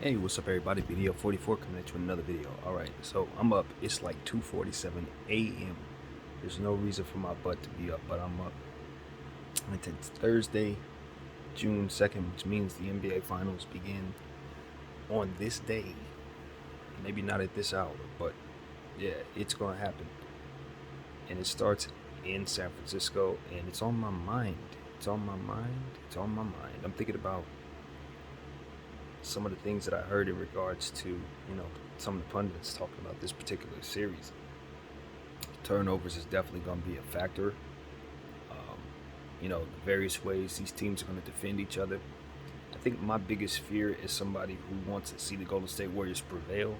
Hey, what's up everybody? Video 44 coming at you with another video. Alright, so I'm up. It's like 2:47 a.m. There's no reason for my butt to be up, but I'm up. It's Thursday, June 2nd, which means the NBA Finals begin on this day. Maybe not at this hour, but yeah, it's going to happen. And it starts in San Francisco, and it's on my mind. It's on my mind. It's on my mind. I'm thinking about some of the things that I heard in regards to, some of the pundits talking about this particular series. Turnovers is definitely going to be a factor. The various ways these teams are going to defend each other. I think my biggest fear as somebody who wants to see the Golden State Warriors prevail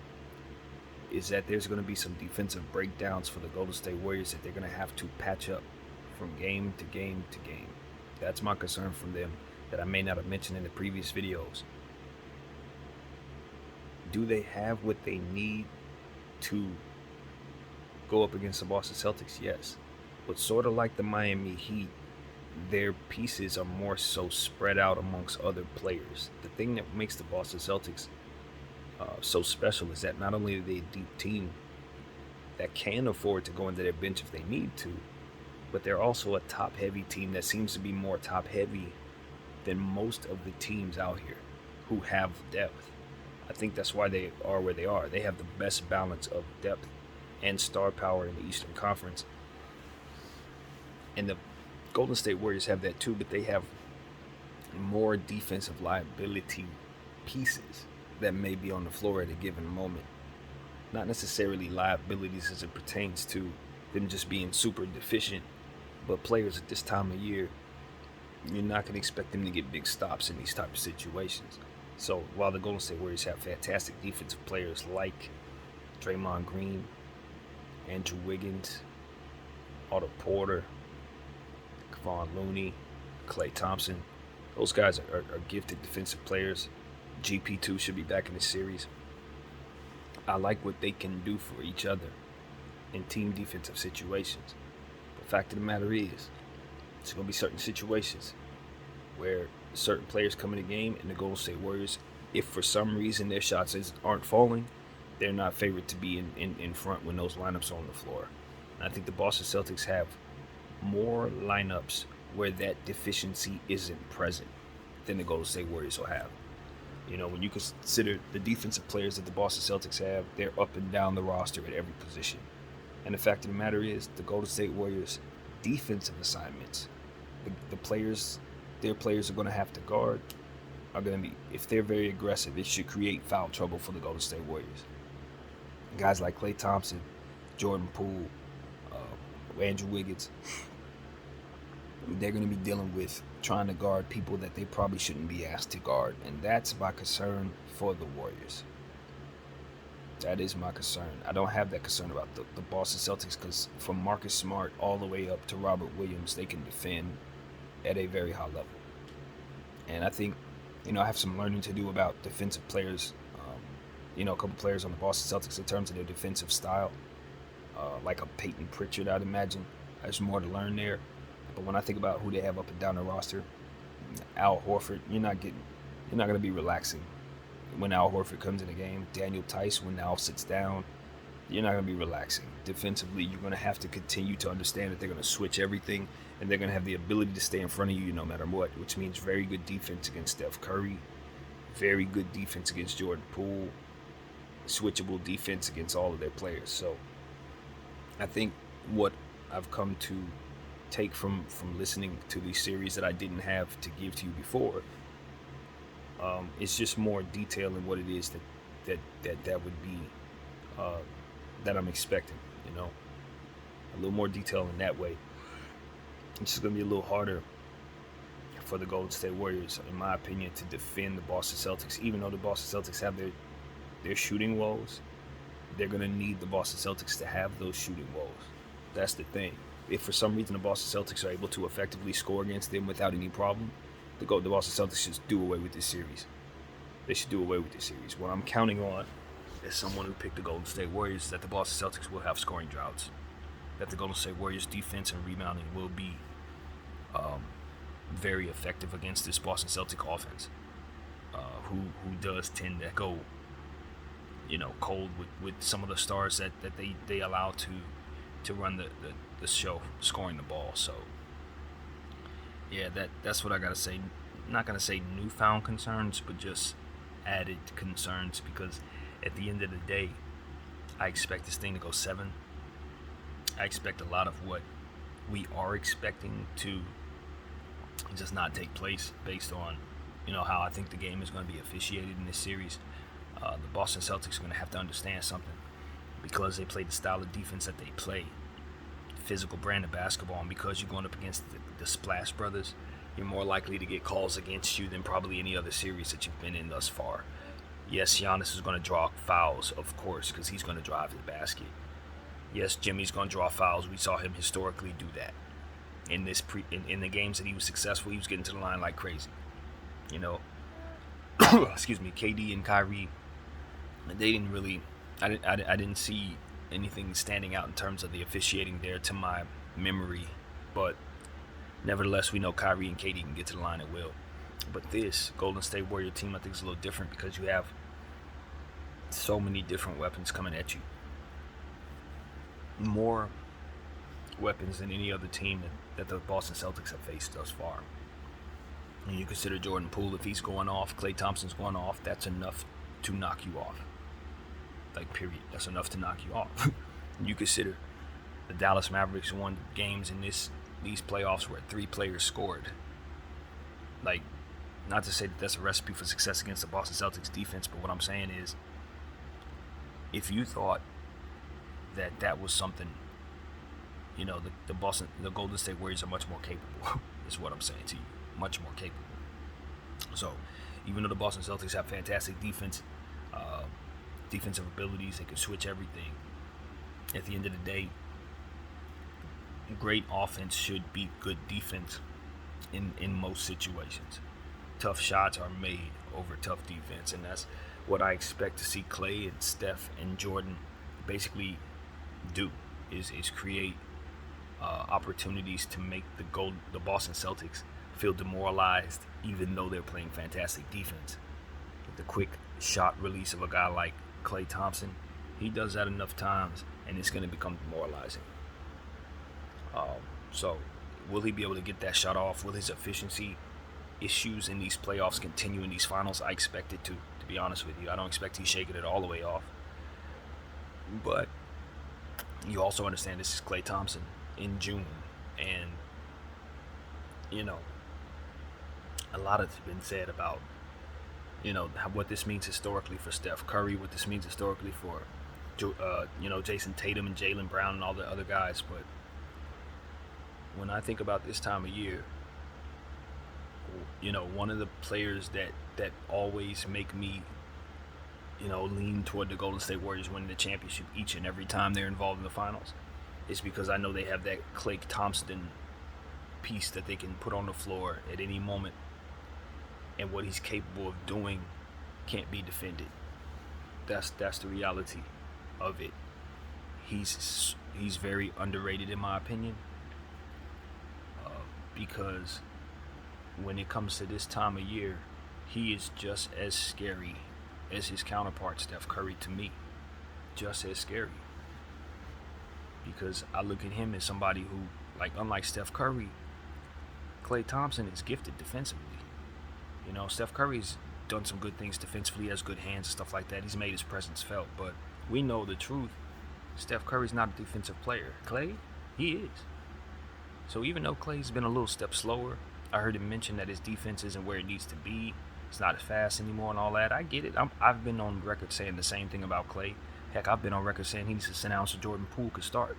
is that there's going to be some defensive breakdowns for the Golden State Warriors that they're going to have to patch up from game to game to game. That's my concern from them that I may not have mentioned in the previous videos. Do they have what they need to go up against the Boston Celtics? Yes. But sort of like the Miami Heat, their pieces are more so spread out amongst other players. The thing that makes the Boston Celtics so special is that not only are they a deep team that can afford to go into their bench if they need to, but they're also a top-heavy team that seems to be more top-heavy than most of the teams out here who have depth. I think that's why they are where they are. They have the best balance of depth and star power in the Eastern Conference. And the Golden State Warriors have that too, but they have more defensive liability pieces that may be on the floor at a given moment. Not necessarily liabilities as it pertains to them just being super deficient, but players at this time of year, you're not going to expect them to get big stops in these type of situations. So while the Golden State Warriors have fantastic defensive players like Draymond Green, Andrew Wiggins, Otto Porter, Kevon Looney, Klay Thompson, those guys are gifted defensive players. GP2 should be back in the series. I like what they can do for each other in team defensive situations. The fact of the matter is, there's going to be certain situations where certain players come in the game and the Golden State Warriors, if for some reason their shots aren't falling, they're not favored to be in front when those lineups are on the floor. And I think the Boston Celtics have more lineups where that deficiency isn't present than the Golden State Warriors will have. When you consider the defensive players that the Boston Celtics have, they're up and down the roster at every position. And the fact of the matter is, the Golden State Warriors' defensive assignments, their players are going to have to guard, are going to be, if they're very aggressive, it should create foul trouble for the Golden State Warriors. Guys like Klay Thompson, Jordan Poole, Andrew Wiggins, they're going to be dealing with trying to guard people that they probably shouldn't be asked to guard. And that's my concern for the Warriors. That is my concern. I don't have that concern about the Boston Celtics because from Marcus Smart all the way up to Robert Williams, they can defend at a very high level. And I think, I have some learning to do about defensive players. A couple players on the Boston Celtics in terms of their defensive style. Like a Peyton Pritchard, I'd imagine. There's more to learn there. But when I think about who they have up and down the roster, Al Horford, you're not going to be relaxing when Al Horford comes in the game. Daniel Tice, when Al sits down, you're not going to be relaxing. Defensively, you're going to have to continue to understand that they're going to switch everything, and they're going to have the ability to stay in front of you no matter what, which means very good defense against Steph Curry, very good defense against Jordan Poole, switchable defense against all of their players. So I think what I've come to take from listening to these series that I didn't have to give to you before, it's just more detail in what it is that would be that I'm expecting. A little more detail in that way. It's just going to be a little harder for the Golden State Warriors, in my opinion, to defend the Boston Celtics. Even though the Boston Celtics have their shooting woes, they're going to need the Boston Celtics to have those shooting woes. That's the thing. If for some reason the Boston Celtics are able to effectively score against them without any problem, the Boston Celtics should do away with this series. They should do away with this series. What I'm counting on, as someone who picked the Golden State Warriors, is that the Boston Celtics will have scoring droughts. That the Golden State Warriors' defense and rebounding will be very effective against this Boston Celtic offense, who does tend to go, cold with some of the stars that they allow to run the show, scoring the ball. So yeah, that's what I gotta say. I'm not gonna say newfound concerns, but just added concerns, because at the end of the day, I expect this thing to go 7. I expect a lot of what we are expecting to just not take place based on, how I think the game is going to be officiated in this series. The Boston Celtics are going to have to understand something, because they play the style of defense that they play, physical brand of basketball, and because you're going up against the Splash Brothers, you're more likely to get calls against you than probably any other series that you've been in thus far. Yes, Giannis is going to draw fouls, of course, because he's going to drive the basket. Yes, Jimmy's going to draw fouls. We saw him historically do that. In the games that he was successful, he was getting to the line like crazy. Excuse me, KD and Kyrie, they didn't really. I didn't see anything standing out in terms of the officiating there to my memory, but nevertheless, we know Kyrie and KD can get to the line at will. But this Golden State Warrior team, I think, is a little different, because you have so many different weapons coming at you. More weapons than any other team that the Boston Celtics have faced thus far. And you consider Jordan Poole, if he's going off, Klay Thompson's going off, that's enough to knock you off. Like, period. That's enough to knock you off. You consider the Dallas Mavericks won games in these playoffs where 3 players scored. Like, not to say that that's a recipe for success against the Boston Celtics defense, but what I'm saying is, if you thought that was something, the Golden State Warriors are much more capable, is what I'm saying to you. Much more capable. So, even though the Boston Celtics have fantastic defensive abilities, they can switch everything. At the end of the day, great offense should beat good defense in most situations. Tough shots are made over tough defense, and that's what I expect to see Klay and Steph and Jordan basically do, is create opportunities to make the Boston Celtics feel demoralized, even though they're playing fantastic defense. With the quick shot release of a guy like Klay Thompson, he does that enough times, and it's going to become demoralizing. So, will he be able to get that shot off? Will his efficiency issues in these playoffs continue in these finals? I expect it to be honest with you. I don't expect he's shaking it all the way off. But you also understand this is Klay Thompson in June, and a lot has been said about what this means historically for Steph Curry, what this means historically for Jason Tatum and Jaylen Brown and all the other guys. But when I think about this time of year, one of the players that always make me lean toward the Golden State Warriors winning the championship each and every time they're involved in the finals, is because I know they have that Klay Thompson piece that they can put on the floor at any moment, and what he's capable of doing can't be defended. That's the reality of it. He's very underrated in my opinion, because when it comes to this time of year, he is just as scary as his counterpart Steph Curry to me. Just as scary. Because I look at him as somebody who, unlike Steph Curry, Klay Thompson is gifted defensively. Steph Curry's done some good things defensively, has good hands and stuff like that. He's made his presence felt, but we know the truth. Steph Curry's not a defensive player. Klay, he is. So even though Klay's been a little step slower, I heard him mention that his defense isn't where it needs to be. It's not as fast anymore and all that. I get it. I've been on record saying the same thing about Klay. Heck, I've been on record saying he needs to sit down so Jordan Poole could start.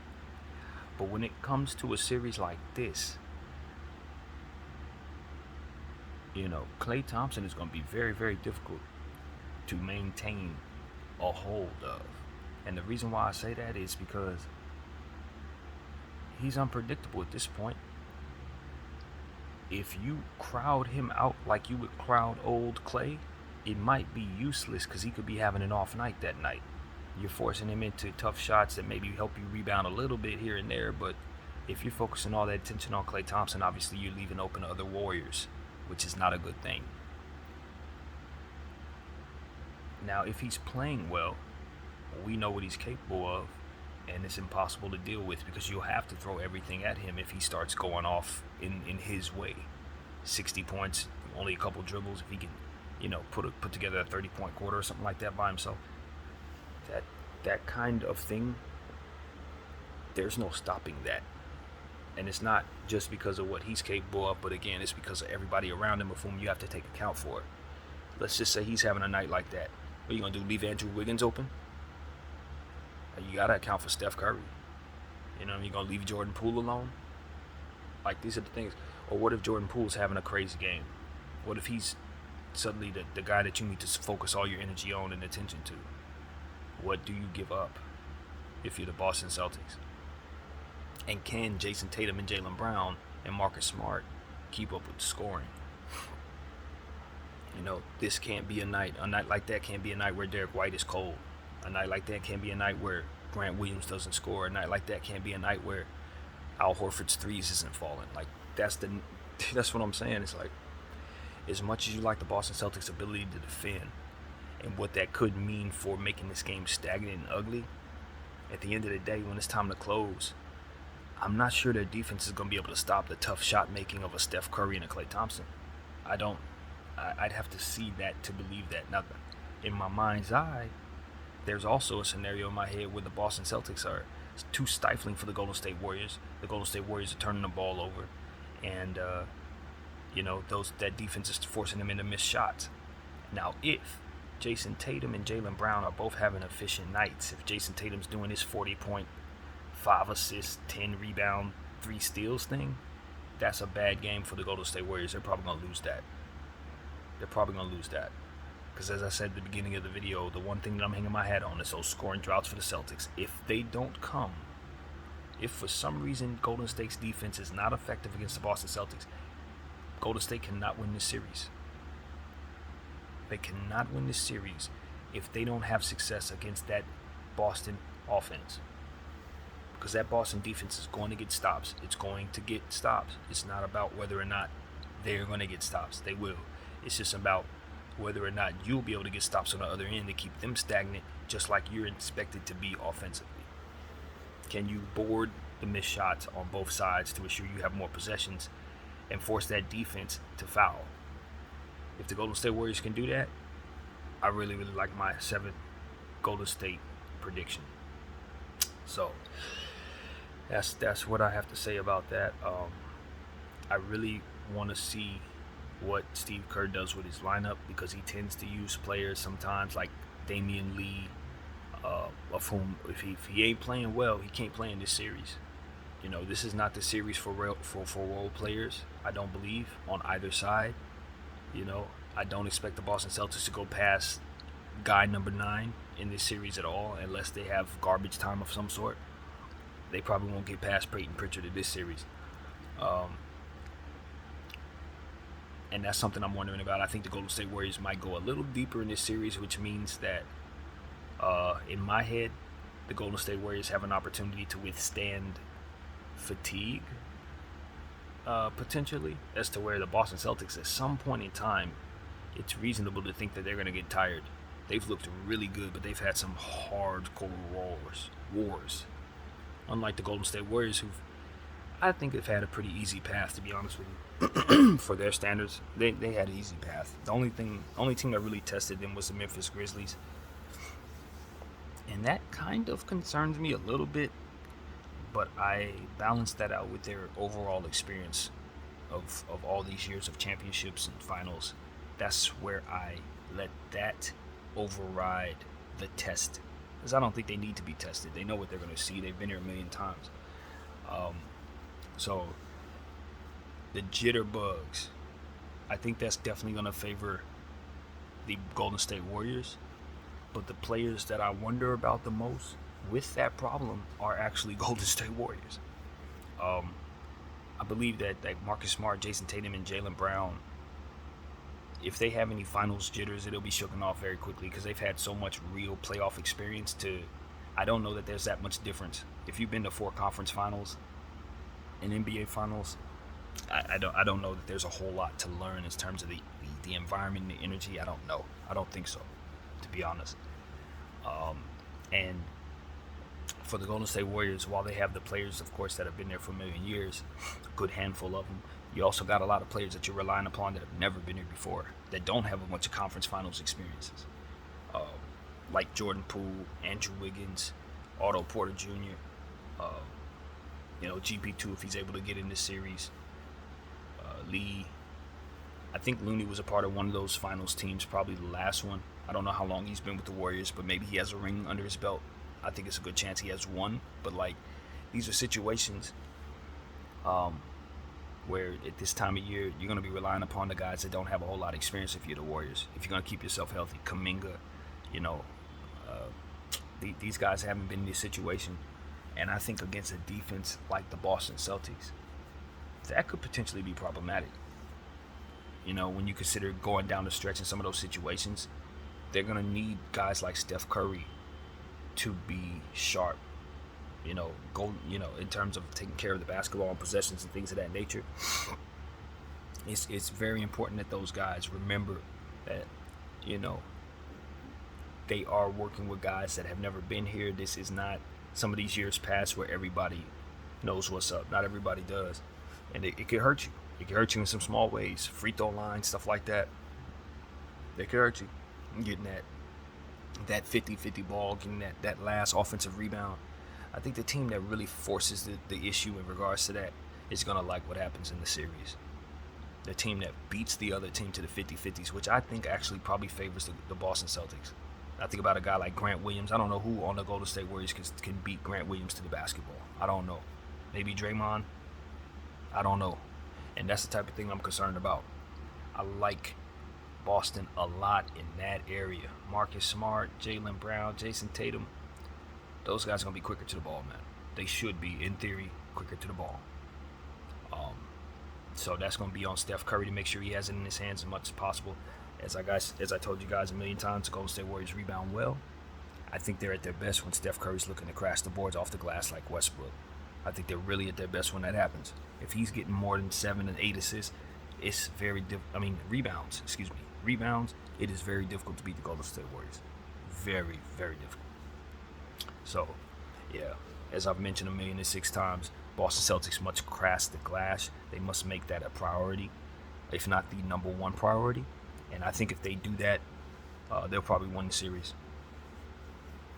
But when it comes to a series like this, Klay Thompson is going to be very, very difficult to maintain a hold of. And the reason why I say that is because he's unpredictable at this point. If you crowd him out like you would crowd old Klay, it might be useless, because he could be having an off night that night. You're forcing him into tough shots that maybe help you rebound a little bit here and there, but if you're focusing all that attention on Klay Thompson, obviously you're leaving open to other Warriors, which is not a good thing. Now, if he's playing well, we know what he's capable of, and it's impossible to deal with because you'll have to throw everything at him if he starts going off in his way. 60 points, only a couple dribbles. If he can, put together a 30-point quarter or something like that by himself, that kind of thing, there's no stopping that. And it's not just because of what he's capable of, but again, it's because of everybody around him of whom you have to take account for. Let's just say he's having a night like that. What are you going to do, leave Andrew Wiggins open? You got to account for Steph Curry. You're going to leave Jordan Poole alone? Like, these are the things. Or what if Jordan Poole's having a crazy game? What if he's suddenly the guy that you need to focus all your energy on and attention to? What do you give up if you're the Boston Celtics? And can Jason Tatum and Jaylen Brown and Marcus Smart keep up with the scoring? This can't be a night. A night like that can't be a night where Derek White is cold. A night like that can't be a night where Grant Williams doesn't score. A night like that can't be a night where Al Horford's threes isn't falling. Like, that's what I'm saying. It's like, as much as you like the Boston Celtics' ability to defend and what that could mean for making this game stagnant and ugly, at the end of the day, when it's time to close, I'm not sure their defense is going to be able to stop the tough shot making of a Steph Curry and a Klay Thompson. I'd have to see that to believe that. Now, in my mind's eye, there's also a scenario in my head where the Boston Celtics are too stifling for the Golden State Warriors. The Golden State Warriors are turning the ball over, and that defense is forcing them into missed shots. Now, if Jason Tatum and Jaylen Brown are both having efficient nights, if Jason Tatum's doing his 40-point, 5 assists, 10 rebound, 3 steals thing, that's a bad game for the Golden State Warriors. They're probably going to lose that. Because as I said at the beginning of the video, the one thing that I'm hanging my hat on is those scoring droughts for the Celtics. If they don't come, if for some reason Golden State's defense is not effective against the Boston Celtics, Golden State cannot win this series. They cannot win this series if they don't have success against that Boston offense. Because that Boston defense is going to get stops. It's going to get stops. It's not about whether or not they're going to get stops. They will. It's just about whether or not you'll be able to get stops on the other end to keep them stagnant, just like you're expected to be offensively. Can you board the missed shots on both sides to ensure you have more possessions and force that defense to foul? If the Golden State Warriors can do that, I really, really like my 7th Golden State prediction. So that's what I have to say about that. I really want to see what Steve Kerr does with his lineup, because he tends to use players sometimes like Damian Lee, of whom if he ain't playing well, he can't play in this series. This is not the series for role players, I don't believe, on either side. I don't expect the Boston Celtics to go past guy number 9 in this series at all, unless they have garbage time of some sort. They probably won't get past Peyton Pritchard in this series. And that's something I'm wondering about. I think the Golden State Warriors might go a little deeper in this series, which means that, in my head, the Golden State Warriors have an opportunity to withstand fatigue, potentially, as to where the Boston Celtics, at some point in time, it's reasonable to think that they're going to get tired. They've looked really good, but they've had some hardcore wars. Unlike the Golden State Warriors, who I think have had a pretty easy path, to be honest with you. For their standards, they had an easy path. The only team that really tested them was the Memphis Grizzlies. And that kind of concerns me a little bit, but I balance that out with their overall experience of all these years of championships and finals. That's where I let that override the test, because I don't think they need to be tested. They know what they're going to see. They've been here a million times. So the jitterbugs, I think that's definitely going to favor the Golden State Warriors. But the players that I wonder about the most with that problem are actually Golden State Warriors. I believe that Marcus Smart, Jason Tatum, and Jaylen Brown, if they have any finals jitters, it'll be shooken off very quickly, because they've had so much real playoff experience I don't know that there's that much difference. If you've been to 4 conference finals and NBA finals, I don't know that there's a whole lot to learn in terms of the environment and the energy. I don't know. I don't think so. to be honest. And for the Golden State Warriors, while they have the players, of course, that have been there for a million years, a good handful of them, you also got a lot of players that you're relying upon that have never been here before, that don't have a bunch of conference finals experiences. Uh, like Jordan Poole, Andrew Wiggins, Otto Porter Jr., GP2 if he's able to get in this series. Lee, I think Looney was a part of one of those finals teams, probably the last one. I don't know how long he's been with the Warriors, but maybe he has a ring under his belt. I think it's a good chance he has one. But these are situations where at this time of year you're going to be relying upon the guys that don't have a whole lot of experience if you're the Warriors. If you're going to keep yourself healthy, Kuminga, these guys haven't been in this situation. And I think against a defense like the Boston Celtics, that could potentially be problematic. When you consider going down the stretch in some of those situations, they're going to need guys like Steph Curry to be sharp, in terms of taking care of the basketball and possessions and things of that nature. It's very important that those guys remember that, they are working with guys that have never been here. This is not some of these years past where everybody knows what's up. Not everybody does. And it could hurt you. It could hurt you in some small ways. Free throw line, stuff like that. It could hurt you. Getting that 50-50 ball, getting that last offensive rebound. I think the team that really forces the issue in regards to that is going to like what happens in the series. The team that beats the other team to the 50-50s, which I think actually probably favors the Boston Celtics. I think about a guy like Grant Williams. I don't know who on the Golden State Warriors can beat Grant Williams to the basketball. I don't know. Maybe Draymond. I don't know. And that's the type of thing I'm concerned about. I like Boston a lot in that area. Marcus Smart, Jaylen Brown, Jason Tatum. Those guys are going to be quicker to the ball, man. They should be, in theory, quicker to the ball. So that's going to be on Steph Curry to make sure he has it in his hands as much as possible. As I told you guys a million times, the Golden State Warriors rebound well. I think they're at their best when Steph Curry's looking to crash the boards off the glass like Westbrook. I think they're really at their best when that happens. If he's getting more than 7 and 8 assists, it's very rebounds. Rebounds. It is very difficult to beat the Golden State Warriors. Very, very difficult. So, yeah, as I've mentioned 1,006 times, Boston Celtics must crash the glass. They must make that a priority, if not the number one priority. And I think if they do that, they'll probably win the series.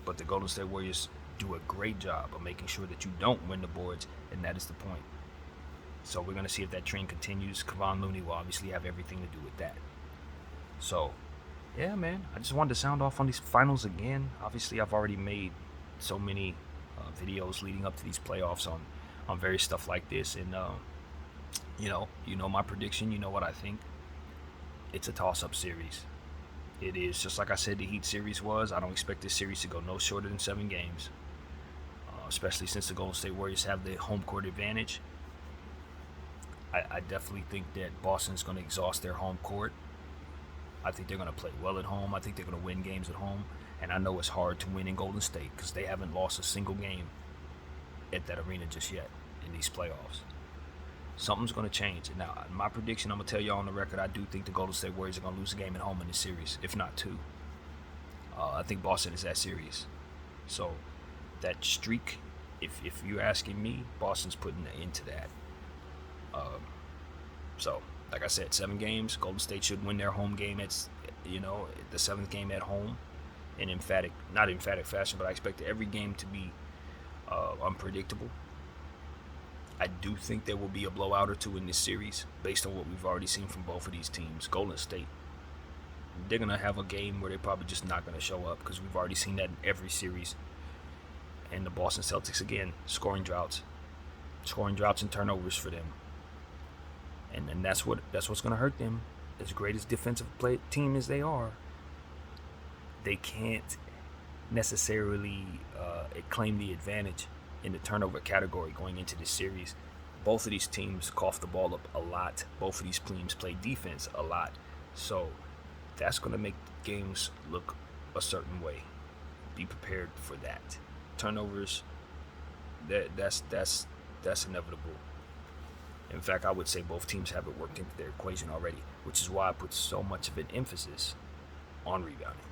But the Golden State Warriors do a great job of making sure that you don't win the boards, and that is the point. So we're going to see if that trend continues. Kevon Looney will obviously have everything to do with that. So, yeah, man, I just wanted to sound off on these finals again. Obviously, I've already made so many videos leading up to these playoffs on various stuff like this. And, you know my prediction. You know what I think. It's a toss-up series. It is, just like I said the Heat series was. I don't expect this series to go no shorter than 7 games, especially since the Golden State Warriors have the home court advantage. I definitely think that Boston's going to exhaust their home court. I think they're going to play well at home. I think they're going to win games at home. And I know it's hard to win in Golden State because they haven't lost a single game at that arena just yet in these playoffs. Something's going to change. And now, my prediction, I'm going to tell you on the record, I do think the Golden State Warriors are going to lose a game at home in this series, if not 2. I think Boston is that serious. So, that streak, if you're asking me, Boston's putting an end to that. So, like I said, 7 games. Golden State should win their home game at, the 7th game at home in not emphatic fashion, but I expect every game to be unpredictable. I do think there will be a blowout or 2 in this series based on what we've already seen from both of these teams. Golden State, they're going to have a game where they're probably just not going to show up because we've already seen that in every series. And the Boston Celtics, again, scoring droughts and turnovers for them. And that's what's going to hurt them. As great as defensive team as they are, they can't necessarily claim the advantage in the turnover category going into this series. Both of these teams cough the ball up a lot. Both of these teams play defense a lot. So that's going to make games look a certain way. Be prepared for that. Turnovers, that's inevitable. In fact, I would say both teams have it worked into their equation already, which is why I put so much of an emphasis on rebounding.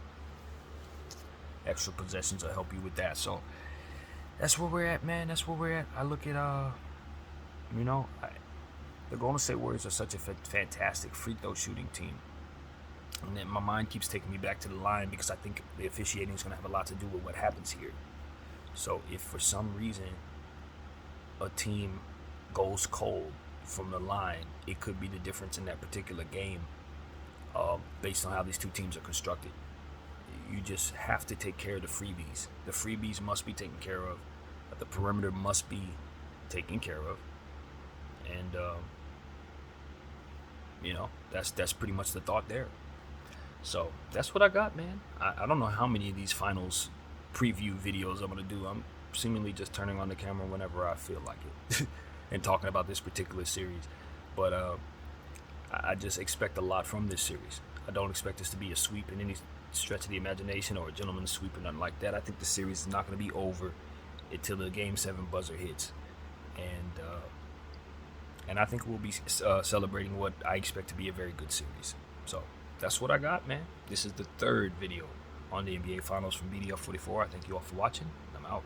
extra possessions will help you with that. So that's where we're at, man. That's where we're at. I look at you know, the Golden State Warriors are such a fantastic free throw shooting team. And then my mind keeps taking me back to the line because I think the officiating is going to have a lot to do with what happens here. So if for some reason a team goes cold from the line, it could be the difference in that particular game based on how these two teams are constructed. You just have to take care of the freebies. The freebies must be taken care of. The perimeter must be taken care of. And, you know, that's pretty much the thought there. So that's what I got, man. I don't know how many of these finals preview videos I'm going to do. I'm seemingly just turning on the camera whenever I feel like it and talking about this particular series. But I just expect a lot from this series. I don't expect this to be a sweep in any stretch of the imagination or a gentleman's sweep or nothing like that. I think the series is not going to be over until the Game 7 buzzer hits. And I think we'll be celebrating what I expect to be a very good series. So that's what I got, man. This is the third video on the NBA Finals from BDF44. I thank you all for watching. I'm out.